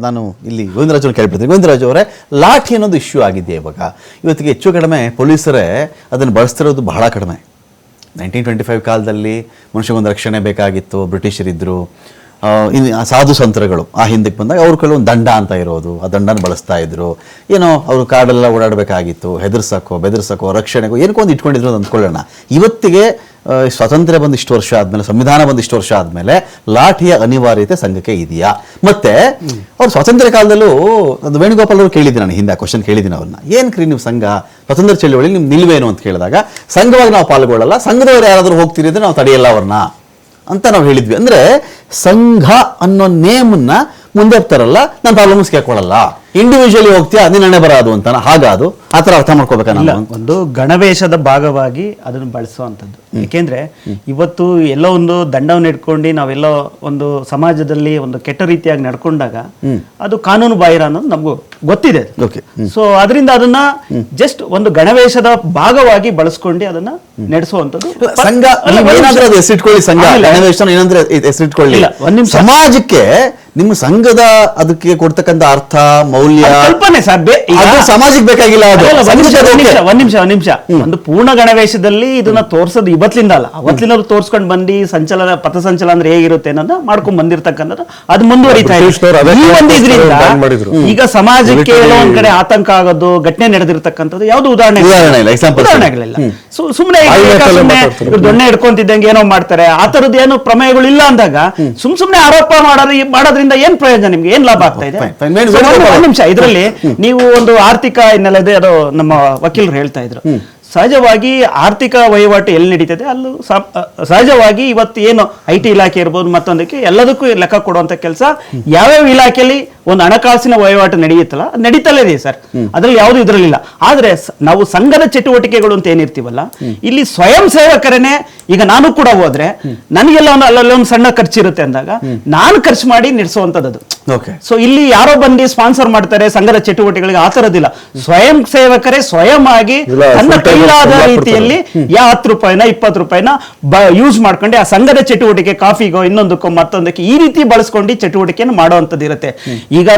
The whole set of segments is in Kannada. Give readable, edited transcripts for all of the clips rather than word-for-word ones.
ನಾನು ಇಲ್ಲಿ ಗೋವಿಂದರಾಜ್ ಕೇಳ್ಬಿಡ್ತೀನಿ. ಗೋವಿಂದರಾಜ್ ಅವರೇ, ಲಾಠಿ ಅನ್ನೋದು ಇಶ್ಯೂ ಆಗಿದೆಯಾ ಇವಾಗ? ಇವತ್ತಿಗೆ ಹೆಚ್ಚು ಕಡಿಮೆ ಪೊಲೀಸರೇ ಅದನ್ನು ಬಳಸ್ತಿರೋದು ಬಹಳ ಕಡಿಮೆ. 1925 ಕಾಲದಲ್ಲಿ ಮನುಷ್ಯಗೊಂದು ರಕ್ಷಣೆ ಬೇಕಾಗಿತ್ತು, ಬ್ರಿಟಿಷರಿದ್ದರು, ಸಾಧು ಸಂತರುಗಳು ಆ ಹಿಂದಕ್ಕೆ ಬಂದಾಗ ಅವ್ರ ಕೆಲವೊಂದು ದಂಡ ಅಂತ ಇರೋದು, ಆ ದಂಡನ ಬಳಸ್ತಾ ಇದ್ರು. ಏನೋ ಅವರು ಕಾಡೆಲ್ಲ ಓಡಾಡಬೇಕಾಗಿತ್ತು, ಬೆದರ್ಸಕ್ಕೋ ರಕ್ಷಣೆಗೋ ಏನಕ್ಕೋ ಒಂದು ಇಟ್ಕೊಂಡಿದ್ರು ಅಂತ ಅಂದ್ಕೊಳ್ಳೋಣ. ಇವತ್ತಿಗೆ ಸ್ವಾತಂತ್ರ್ಯ ಬಂದು ಇಷ್ಟು ವರ್ಷ ಆದಮೇಲೆ, ಸಂವಿಧಾನ ಬಂದು ಇಷ್ಟು ವರ್ಷ ಆದಮೇಲೆ ಲಾಠಿಯ ಅನಿವಾರ್ಯತೆ ಸಂಘಕ್ಕೆ ಇದೆಯಾ? ಮತ್ತೆ ಅವ್ರು ಸ್ವಾತಂತ್ರ್ಯ ಕಾಲದಲ್ಲೂ ಅದು ವೇಣುಗೋಪಾಲ್ ಅವರು ಕೇಳಿದ್ದೀನಿ, ನಾನು ಹಿಂದೆ ಕ್ವಶನ್ ಕೇಳಿದ್ದೀನಿ ಅವ್ರನ್ನ, ಏನು ಕ್ರೀ ನೀವು ಸಂಘ ಸ್ವಾತಂತ್ರ್ಯ ಚಳವಳಿ ನಿಮ್ಮ ನಿಲ್ವೇನು ಅಂತ ಕೇಳಿದಾಗ, ಸಂಘವಾಗಿ ನಾವು ಪಾಲ್ಗೊಳ್ಳಲ್ಲ, ಸಂಘದವ್ರು ಯಾರಾದರೂ ಹೋಗ್ತೀರಿ ಅಂದರೆ ನಾವು ತಡೆಯಲ್ಲ ಅವ್ರನ್ನ ಅಂತ ನಾವು ಹೇಳಿದ್ವಿ. ಅಂದರೆ ಸಂಘ ಅನ್ನೋ ನೇಮನ್ನ ಮುಂದೆ ಹೋಗ್ತಾರಲ್ಲ, ನಾನು ಪ್ರಾಬ್ಲಮ್ಸ್ ಕೇಳ್ಕೊಳ್ಳಲ್ಲ, ಇಂಡಿವಿಜುವಲಿ ಹೋಗ್ತೀಯಾ ನಿನ್ನೆ ಬರೋದು ಅಂತ ಹಾಗಾದು ಆ ಥರ ಅರ್ಥ ಮಾಡ್ಕೋಬೇಕಲ್ಲ. ಒಂದು ಗಣವೇಶದ ಭಾಗವಾಗಿ ಅದನ್ನು ಬಳಸುವಂಥದ್ದು. ಯಾಕೆಂದ್ರೆ ಇವತ್ತು ಎಲ್ಲೋ ಒಂದು ದಂಡವನ್ನು ಇಟ್ಕೊಂಡು ನಾವೆಲ್ಲೋ ಒಂದು ಸಮಾಜದಲ್ಲಿ ಒಂದು ಕೆಟ್ಟ ರೀತಿಯಾಗಿ ನಡ್ಕೊಂಡಾಗ ಅದು ಕಾನೂನು ಬಾಹಿರ ಅನ್ನೋದು ನಮಗೂ ಗೊತ್ತಿದೆ. ಸೊ ಅದರಿಂದ ಅದನ್ನ ಜಸ್ಟ್ ಒಂದು ಗಣವೇಶದ ಭಾಗವಾಗಿ ಬಳಸ್ಕೊಂಡು ಅದನ್ನ ನಡೆಸುವಂಥದ್ದು. ಸಂಘ ಹೆಸರಿಟ್ಕೊಳ್ಳಿ, ಸಂಘ ಗಣವೇಶ ಏನಂದ್ರೆ ಹೆಸರಿಟ್ಕೊಳ್ಳಿ. ಸಮಾಜಕ್ಕೆ ನಿಮ್ಮ ಸಂಘದ ಅದಕ್ಕೆ ಕೊಡ್ತಕ್ಕಂಥ ಅರ್ಥ ಮೌಲ್ಯ ಕಲ್ಪನೆ ಸರ್, ಸಮಾಜಕ್ಕೆ ಬೇಕಾಗಿಲ್ಲ. ಒಂದ್ ನಿಮಿಷ ಒಂದು ಪೂರ್ಣ ಗಣವೇಶದಲ್ಲಿ ಇದನ್ನ ತೋರ್ಸೋದು ಇವತ್ತಿಂದ ಅಲ್ಲ, ಅವತ್ತಿನ ತೋರ್ಸ್ಕೊಂಡ್ ಬಂದು ಸಂಚಲನ ಪಥಸಂಚಲನ ಅಂದ್ರೆ ಹೇಗಿರುತ್ತೆ ಅನ್ನೋದು ಮಾಡ್ಕೊಂಡ್ ಬಂದಿರ್ತಕ್ಕಂಥದ್ದು ಅದು ಮುಂದುವರಿತಾ ಇದೆ. ಈಗ ಸಮಾಜಕ್ಕೆ ಎಲ್ಲೋ ಒಂದ್ ಕಡೆ ಆತಂಕ ಆಗೋದು, ಘಟನೆ ನಡೆದಿರ್ತಕ್ಕಂಥದ್ದು ಯಾವ್ದು ಉದಾಹರಣೆಗಳಿಲ್ಲ. ಸುಮ್ನೆ ದೊಣ್ಣೆ ಹಿಡ್ಕೊಂತಿದ್ದಂಗೆ ಏನೋ ಮಾಡ್ತಾರೆ, ಆ ತರದ್ದು ಏನು ಪ್ರಮೇಯಗಳು ಇಲ್ಲ ಅಂದಾಗ ಸುಮ್ನೆ ಆರೋಪ ಮಾಡೋದ್ರಿಂದ ಏನ್ ಪ್ರಯೋಜನ, ನಿಮ್ಗೆ ಏನ್ ಲಾಭ ಆಗ್ತಾ ಇದೆ? ಒಂದ್ ನಿಮಿಷ, ಇದರಲ್ಲಿ ನೀವು ಒಂದು ಆರ್ಥಿಕ ಹಿನ್ನೆಲೆ ಇದೆ, ಅದು ನಮ್ಮ ವಕೀಲರು ಹೇಳ್ತಾ ಇದ್ರು. ಸಹಜವಾಗಿ ಆರ್ಥಿಕ ವಹಿವಾಟು ಎಲ್ಲಿ ನಡೀತದೆ ಅಲ್ಲೂ ಸಹಜವಾಗಿ ಇವತ್ತು ಏನು IT ಇಲಾಖೆ ಇರ್ಬೋದು, ಮತ್ತೊಂದಕ್ಕೆ ಎಲ್ಲದಕ್ಕೂ ಲೆಕ್ಕ ಕೊಡುವಂತ ಕೆಲಸ ಯಾವ್ಯಾವ ಇಲಾಖೆಯಲ್ಲಿ ಒಂದು ಹಣಕಾಸಿನ ವಹಿವಾಟು ನಡೆಯುತ್ತಲ್ಲ, ನಡೀತಲೇ ಇದೆ ಸರ್, ಅದ್ರಲ್ಲಿ ಯಾವುದು ಇದ್ರಲ್ಲಿಲ್ಲ. ಆದ್ರೆ ನಾವು ಸಂಘದ ಚಟುವಟಿಕೆಗಳು ಅಂತ ಏನಿರ್ತೀವಲ್ಲ, ಇಲ್ಲಿ ಸ್ವಯಂ ಸೇವಕರನ್ನೇ, ಈಗ ನಾನು ಕೂಡ ಹೋದ್ರೆ ನನಗೆಲ್ಲ ಅಲ್ಲೊಂದು ಸಣ್ಣ ಖರ್ಚಿರುತ್ತೆ ಅಂದಾಗ ನಾನು ಖರ್ಚು ಮಾಡಿ ನಡೆಸುವಂತದ್ದು. ಸೊ ಇಲ್ಲಿ ಯಾರೋ ಬಂದು ಸ್ಪಾನ್ಸರ್ ಮಾಡ್ತಾರೆ ಸಂಘದ ಚಟುವಟಿಕೆಗಳಿಗೆ, ಆ ತರದಿಲ್ಲ. ಸ್ವಯಂ ಸೇವಕರೇ ಸ್ವಯಂ ಆಗಿ ತನ್ನ ಕೈಲಾದ ರೀತಿಯಲ್ಲಿ 10 ರೂಪಾಯಿನ 20 ರೂಪಾಯಿನ ಯೂಸ್ ಮಾಡ್ಕೊಂಡು ಆ ಸಂಘದ ಚಟುವಟಿಕೆ, ಕಾಫಿಗೋ ಇನ್ನೊಂದಕ್ಕೋ ಮತ್ತೊಂದಕ್ಕೆ ಈ ರೀತಿ ಬಳಸ್ಕೊಂಡು ಚಟುವಟಿಕೆಯನ್ನು ಮಾಡುವಂತದ್ದು ಇರುತ್ತೆ. ಈಗ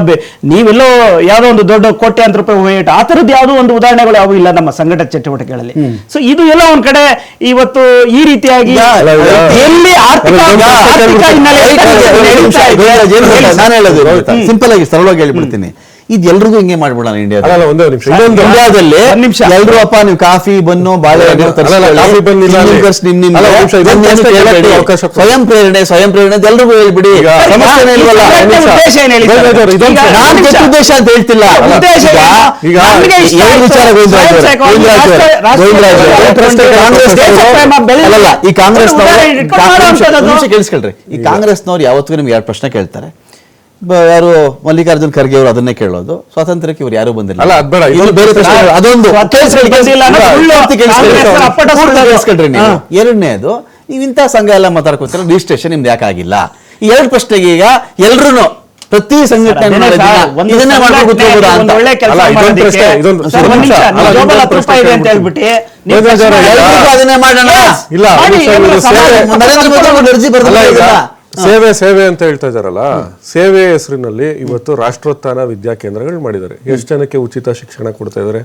ನೀವೆಲ್ಲೋ ಯಾವ್ದೋ ಒಂದು ದೊಡ್ಡ ಕೋಟ್ಯಾಂತರ ರೂಪಾಯಿ ವಹಿವಾಟು, ಆ ತರದ್ದು ಯಾವುದೋ ಒಂದು ಉದಾಹರಣೆಗಳು ಯಾವ ಇಲ್ಲ ನಮ್ಮ ಸಂಘಟನೆ ಚಟುವಟಿಕೆಗಳಲ್ಲಿ. ಸೊ ಇದು ಎಲ್ಲ ಒಂದ್ ಕಡೆ ಇವತ್ತು ಈ ರೀತಿಯಾಗಿ ಎಲ್ಲಿ ಆರ್ಥಿಕ ಸಿಂಪಲ್ ಆಗಿ ಸರಳವಾಗಿ ಹೇಳ್ಬಿಡ್ತೀನಿ, ಇದು ಎಲ್ರಿಗೂ ಹಿಂಗೆ ಮಾಡ್ಬಿಡೋಣ. ಇಂಡಿಯಾದಲ್ಲಿ ಎಲ್ರು ಅಪ್ಪ ನೀವು ಕಾಫಿ ಬನ್ನು ಬಾಳೆಹಣ್ಣು ಸ್ವಯಂ ಪ್ರೇರಣೆ ಎಲ್ರಿಗೂ ಹೇಳ್ಬಿಡಿ. ಉದ್ದೇಶ ಅಂತ ಹೇಳ್ತಿಲ್ಲ. ಈ ಕೇಳಿಸ್ಕೊಳ್ರಿ, ಈ ಕಾಂಗ್ರೆಸ್ನವ್ರು ಯಾವತ್ತಿಗೂ ನಿಮ್ಗೆ 2 ಪ್ರಶ್ನೆ ಕೇಳ್ತಾರೆ. ಯಾರು ಮಲ್ಲಿಕಾರ್ಜುನ್ ಖರ್ಗೆ ಅವರು ಅದನ್ನೇ ಕೇಳೋದು, ಸ್ವಾತಂತ್ರ್ಯಕ್ಕೆ ಇವ್ರು ಯಾರು ಬಂದಿಲ್ಲ, ಬೇರೆ ಪ್ರಶ್ನೆ ಅದೊಂದು ಕೇಳಿಸ್ಕೊಳ್ರಿ ನೀವು. ಎರಡನೇದು, ನೀವು ಇಂಥ ಸಂಘ ಎಲ್ಲ ಮಾತಾಡ್ಕೊತೀರ, ರಿಜಿಸ್ಟ್ರೇಷನ್ ನಿಮ್ದು ಯಾಕಾಗಿಲ್ಲ? ಈ 2 ಪ್ರಶ್ನೆಗೆ ಈಗ ಎಲ್ರು ಪ್ರತಿ ಸಂಘಟನೆ ಸೇವೆ ಅಂತ ಹೇಳ್ತಾ ಇದಾರಲ್ಲ, ಸೇವೆ ಹೆಸರಿನಲ್ಲಿ ಇವತ್ತು ರಾಷ್ಟ್ರೋತ್ಥಾನ ವಿದ್ಯಾ ಕೇಂದ್ರಗಳು ಮಾಡಿದ್ದಾರೆ. ಎಷ್ಟು ಜನಕ್ಕೆ ಉಚಿತ ಶಿಕ್ಷಣ ಕೊಡ್ತಾ ಇದಾರೆ?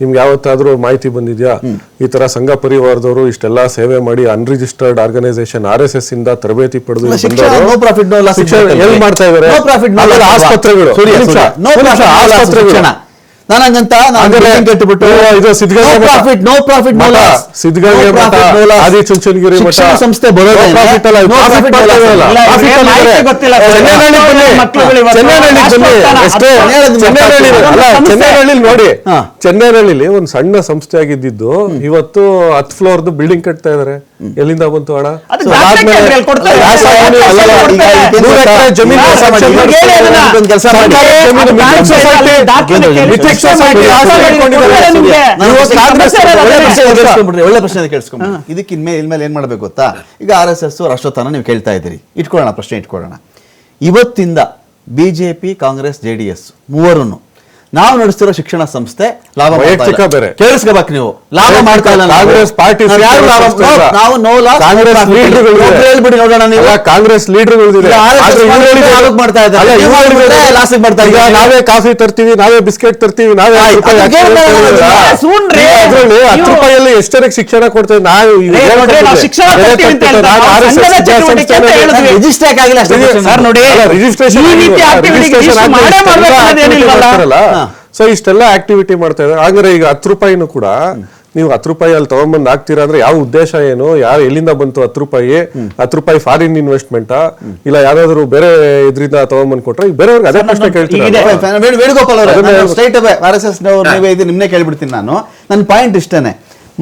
ನಿಮ್ಗೆ ಯಾವತ್ತಾದ್ರೂ ಮಾಹಿತಿ ಬಂದಿದ್ಯಾ ಈ ತರ ಸಂಘ ಪರಿವಾರದವರು ಇಷ್ಟೆಲ್ಲಾ ಸೇವೆ ಮಾಡಿ ಅನ್ರಿಜಿಸ್ಟರ್ಡ್ ಆರ್ಗನೈಸೇಷನ್ RSS ಇಂದ ತರಬೇತಿ ಪಡೆದು ಎಲ್ಲಿ ಮಾಡ್ತಾ ಇದಾರೆ? ಆಸ್ಪತ್ರೆಗಳು, ನಾನಂತ ಆದಿಚುಂಚನಗಿರಿ ಸಂಸ್ಥೆ ಚೆನ್ನೈನಲ್ಲಿ ನೋಡಿ, ಚೆನ್ನೈನಲ್ಲಿ ಒಂದು ಸಣ್ಣ ಸಂಸ್ಥೆ ಆಗಿದ್ದು ಇವತ್ತು 10 ಫ್ಲೋರ್ದು ಬಿಲ್ಡಿಂಗ್ ಕಟ್ತಾ ಇದಾರೆ. ಎಲ್ಲಿಂದ ಬಂತು ಹಣ? ಒಳ್ಳೆ ಪ್ರಶ್ನೆ ಕೇಳಿಸ್ಕೊಂಡು ಇದಕ್ಕೆ ಇನ್ಮೇಲೆ ಏನ್ ಮಾಡ್ಬೇಕು ಗೊತ್ತಾ? ಈಗ RSS ರಾಷ್ಟ್ರೋತ್ಥಾನ ನೀವು ಕೇಳ್ತಾ ಇದ್ದೀರಿ, ಇಟ್ಕೊಳ್ಳೋಣ, ಪ್ರಶ್ನೆ ಇಟ್ಕೊಳ್ಳೋಣ. ಇವತ್ತಿಂದ BJP, ಕಾಂಗ್ರೆಸ್, JDS ಮೂವರನ್ನು ನಾವು ನಡೆಸ್ತಿರೋ ಶಿಕ್ಷಣ ಸಂಸ್ಥೆ ಲಾಭ ವೈಯಕ್ತಿಕ ಬೇರೆ. ಕೇಳಿಸ್ಕೋಬೇಕು ನೀವು, ಲಾಭ ಮಾಡ್ತಾ ಇಲ್ಲ. ಕಾಂಗ್ರೆಸ್ ಪಾರ್ಟಿ ನಾವು ನೋ ಲಾಸ್ ಕಾಂಗ್ರೆಸ್ ಹೇಳ್ಬಿಡಿ ನೋಡೋಣ. ನೀವು ಕಾಂಗ್ರೆಸ್ ಲೀಡರ್ಗಳು ಮಾಡ್ತಾ ಇದ್ದಾರೆ, ನಾವೇ ಕಾಫಿ ತರ್ತೀವಿ, ನಾವೇ ಬಿಸ್ಕೆಟ್ ತರ್ತೀವಿ, ನಾವೇ 10 ರೂಪಾಯಲ್ಲಿ ಎಷ್ಟು ಜನಕ್ಕೆ ಶಿಕ್ಷಣ ಕೊಡ್ತೇವೆ ನಾವು. ರಿಜಿಸ್ಟರ್ ಆಗಿಲ್ಲ ಸರ್ ನೋಡಿ, ಸೊ ಇಷ್ಟೆಲ್ಲ ಆಕ್ಟಿವಿಟಿ ಮಾಡ್ತಾ ಇದ್ದಾರೆ. ಹಾಗಾದ್ರೆ ಈಗ 10 ರೂಪಾಯಿನೂ ಕೂಡ ನೀವು 10 ರೂಪಾಯಿ ಅಲ್ಲಿ ತಗೊಂಡ್ಬಂದು ಹಾಕ್ತೀರಾ ಅಂದ್ರೆ ಯಾವ ಉದ್ದೇಶ ಏನು, ಯಾರು ಎಲ್ಲಿಂದ ಬಂತು 10 ರೂಪಾಯಿ? 10 ರೂಪಾಯಿ ಫಾರಿನ್ ಇನ್ವೆಸ್ಟ್ಮೆಂಟ್ ಇಲ್ಲ ಯಾವ್ದಾದ್ರು ಬೇರೆ ಇದರಿಂದ ತಗೊಂಡ್ಬಂದು ಕೊಟ್ರೆ ಬೇರೆಯವ್ರಿಗೆ ಅದೇ ಪ್ರಶ್ನೆ ಕೇಳ್ತೀನಿ. ವೇಣುಗೋಪಾಲ್ ಅವರೇ, ಸ್ಟ್ರೈಟ್ ಅವೇ RSS ನೀವೇ ಇದು ನಿಮ್ನೆ ಕೇಳ್ಬಿಡ್ತೀನಿ ನಾನು. ನನ್ನ ಪಾಯಿಂಟ್ ಇಷ್ಟೇನೆ,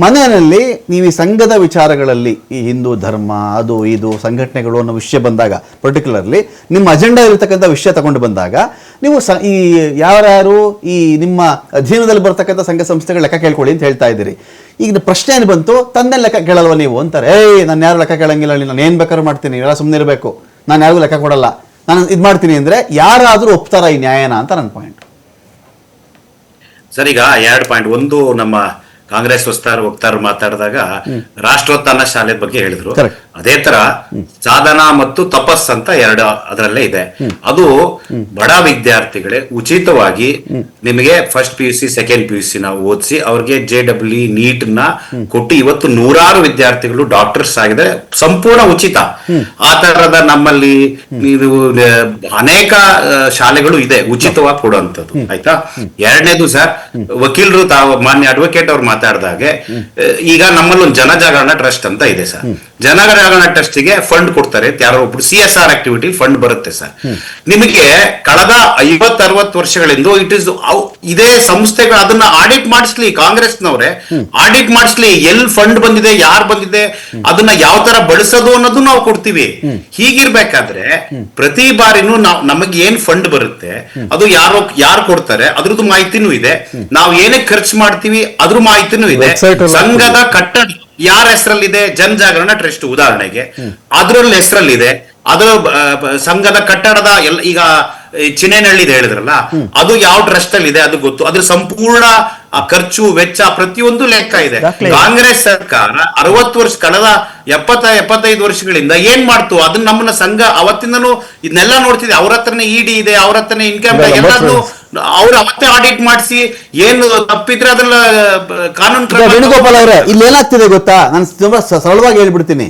ಮನೆಯಲ್ಲಿ ನೀವು ಈ ಸಂಘದ ವಿಚಾರಗಳಲ್ಲಿ ಈ ಹಿಂದೂ ಧರ್ಮ ಅದು ಇದು ಸಂಘಟನೆಗಳು ಅನ್ನೋ ವಿಷಯ ಬಂದಾಗ, ಪರ್ಟಿಕ್ಯುಲರ್ಲಿ ನಿಮ್ಮ ಅಜೆಂಡಾ ಇರತಕ್ಕಂಥ ವಿಷಯ ತಗೊಂಡು ಬಂದಾಗ ನೀವು ಈ ಯಾರ್ಯಾರು ಈ ನಿಮ್ಮ ಅಧೀನದಲ್ಲಿ ಬರ್ತಕ್ಕಂಥ ಸಂಘ ಸಂಸ್ಥೆಗಳ ಲೆಕ್ಕ ಕೇಳ್ಕೊಳ್ಳಿ ಅಂತ ಹೇಳ್ತಾ ಇದ್ದೀರಿ. ಈಗ ಪ್ರಶ್ನೆ ಏನು ಬಂತು, ತಂದೆ ಲೆಕ್ಕ ಕೇಳಲ್ವ ನೀವು ಅಂತಾರೆ. ನಾನು ಯಾರು ಲೆಕ್ಕ ಕೇಳಂಗಿಲ್ಲ, ನಾನು ಏನು ಬೇಕಾದ್ರೂ ಮಾಡ್ತೀನಿ, ಎಲ್ಲ ಸುಮ್ಮನೆ ಇರಬೇಕು, ನಾನು ಯಾರಿಗೂ ಲೆಕ್ಕ ಕೊಡಲ್ಲ, ನಾನು ಇದು ಮಾಡ್ತೀನಿ ಅಂದರೆ ಯಾರಾದರೂ ಒಪ್ತಾರ ಈ ನ್ಯಾಯನ ಅಂತ ನನ್ನ ಪಾಯಿಂಟ್. ಸರ್, ಈಗ 2 ಪಾಯಿಂಟ್. ಒಂದು, ನಮ್ಮ ಕಾಂಗ್ರೆಸ್ ವಕ್ತಾರರು ಮಾತಾಡಿದಾಗ ರಾಷ್ಟ್ರೋತ್ಥಾನ ಶಾಲೆ ಬಗ್ಗೆ ಹೇಳಿದ್ರು. ಅದೇ ತರ ಸಾಧನ ಮತ್ತು ತಪಸ್ ಅಂತ 2 ಅದರಲ್ಲೇ ಇದೆ. ಅದು ಬಡ ವಿದ್ಯಾರ್ಥಿಗಳೇ ಉಚಿತವಾಗಿ ನಿಮಗೆ ಫಸ್ಟ್ PUC ಸೆಕೆಂಡ್ PUC ನಾವು ಓದಿಸಿ ಅವ್ರಿಗೆ JEE ನೀಟ್ ನ ಕೊಟ್ಟು ಇವತ್ತು 100 ವಿದ್ಯಾರ್ಥಿಗಳು ಡಾಕ್ಟರ್ಸ್ ಆಗಿದ್ದಾರೆ, ಸಂಪೂರ್ಣ ಉಚಿತ. ಆ ತರದ ನಮ್ಮಲ್ಲಿ ಇದು ಅನೇಕ ಶಾಲೆಗಳು ಇದೆ ಉಚಿತವಾಗಿ ಕೊಡುವಂಥದ್ದು. ಆಯ್ತಾ? 2ನೇದು ಸರ್, ವಕೀಲರು ಮಾನ್ಯ ಅಡ್ವೊಕೇಟ್ ಅವ್ರು ಮಾತಾಡಿದಾಗೆ ಈಗ ನಮ್ಮಲ್ಲಿ ಒಂದು ಜನಜಾಗರಣ ಟ್ರಸ್ಟ್ ಅಂತ ಇದೆ ಸರ್. ಜನಜಾಗರಣ ಟ್ರಸ್ಟ್ ಗೆ ಫಂಡ್ ಕೊಡ್ತಾರೆ, ಯಾರೋ ಒಬ್ರು CSR ಆಕ್ಟಿವಿಟಿ ಫಂಡ್ ಬರುತ್ತೆ ಸರ್. ನಿಮಗೆ ಕಳೆದ 50-60 ವರ್ಷಗಳಿಂದ ಇದೇ ಸಂಸ್ಥೆಗಳು ಅದನ್ನ ಆಡಿಟ್ ಮಾಡಿಸ್ಲಿ, ಕಾಂಗ್ರೆಸ್ನವ್ರೆ ಆಡಿಟ್ ಮಾಡಿಸ್ಲಿ, ಎಲ್ಲಿ ಫಂಡ್ ಬಂದಿದೆ, ಯಾರು ಬಂದಿದೆ, ಅದನ್ನ ಯಾವ ತರ ಬಳಸೋದು ಅನ್ನೋದು ನಾವು ಕೊಡ್ತೀವಿ. ಹೀಗಿರ್ಬೇಕಾದ್ರೆ ಪ್ರತಿ ಬಾರಿನೂ ನಮಗೆ ಏನ್ ಫಂಡ್ ಬರುತ್ತೆ ಅದು ಯಾರು ಕೊಡ್ತಾರೆ ಅದ್ರದ್ದು ಮಾಹಿತಿನೂ ಇದೆ, ನಾವು ಏನಕ್ಕೆ ಖರ್ಚು ಮಾಡ್ತೀವಿ ಅದ್ರ ಮಾಹಿತಿನೂ ಇದೆ. ಸಂಘದ ಕಟ್ಟಡ ಯಾರ ಹೆಸರಲ್ಲಿದೆ, ಜನಜಾಗರಣ ಟ್ರಸ್ಟ್ ಉದಾಹರಣೆಗೆ, ಅದ್ರಲ್ಲಿ ಹೆಸರಲ್ಲಿದೆ. ಅದರ ಸಂಘದ ಕಟ್ಟಡದ ಈಗ ಚಿನೇನಹಳ್ಳಿ ಹೇಳಿದ್ರಲ್ಲ, ಅದು ಯಾವ ಟ್ರಸ್ಟ್ ಅಲ್ಲಿ ಇದೆ ಅದು ಗೊತ್ತು. ಅದ್ರ ಸಂಪೂರ್ಣ ಖರ್ಚು ವೆಚ್ಚ ಪ್ರತಿಯೊಂದು ಲೆಕ್ಕ ಇದೆ. ಕಾಂಗ್ರೆಸ್ ಸರ್ಕಾರ 60 ವರ್ಷ ಕಳೆದ 70-75 ವರ್ಷಗಳಿಂದ ಏನ್ ಮಾಡ್ತು ಅದನ್ನ ನಮ್ಮನ್ನ ಸಂಘ ಅವತ್ತಿಂದನೂ ಇದನ್ನೆಲ್ಲ ನೋಡ್ತಿದೆ. ಅವ್ರ ಹತ್ರನೇ ED ಇದೆ, ಅವ್ರ ಹತ್ರನೇ ಇನ್ಕಮ್ ಎಲ್ಲಾದ್ರೂ ಅವ್ರು ಅವತ್ತೇ ಆಡಿಟ್ ಮಾಡಿಸಿ ಏನು ತಪ್ಪಿದ್ರೆ ಅದನ್ನ ಕಾನೂನು. ವೇಣುಗೋಪಾಲ್ ಅವರೇ, ಇಲ್ಲಿ ಏನಾಗ್ತಿದೆ ಗೊತ್ತಾ, ನಾನು ತುಂಬಾ ಸರಳವಾಗಿ ಹೇಳ್ಬಿಡ್ತೀನಿ.